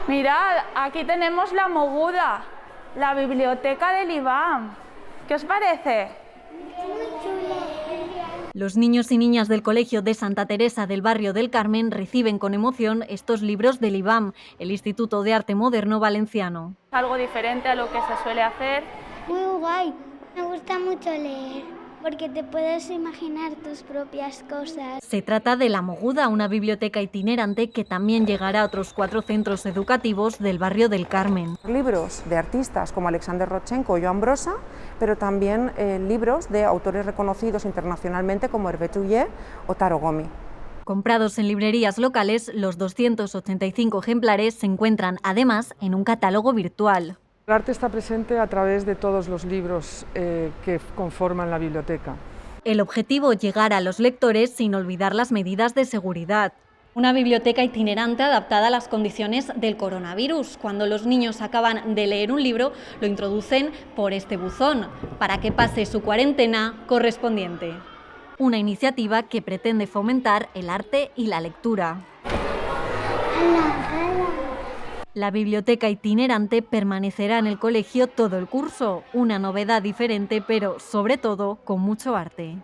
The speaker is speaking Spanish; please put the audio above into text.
Mirad, aquí tenemos la Moguda, la biblioteca del IBAM. ¿Qué os parece? Los niños y niñas del Colegio de Santa Teresa del barrio del Carmen reciben con emoción estos libros del IBAM, el Instituto de Arte Moderno Valenciano. Algo diferente a lo que se suele hacer. Muy guay, me gusta mucho leer, porque te puedes imaginar tus propias cosas. Se trata de La Moguda, una biblioteca itinerante que también llegará a otros 4 centros educativos del barrio del Carmen. Libros de artistas como Alexander Rodchenko o Joan Brossa, pero también libros de autores reconocidos internacionalmente como Hervé Tullier o Taro Gomi. Comprados en librerías locales, los 285 ejemplares se encuentran además en un catálogo virtual. El arte está presente a través de todos los libros que conforman la biblioteca. El objetivo es llegar a los lectores sin olvidar las medidas de seguridad. Una biblioteca itinerante adaptada a las condiciones del coronavirus. Cuando los niños acaban de leer un libro, lo introducen por este buzón para que pase su cuarentena correspondiente. Una iniciativa que pretende fomentar el arte y la lectura. La biblioteca itinerante permanecerá en el colegio todo el curso, una novedad diferente, pero sobre todo con mucho arte.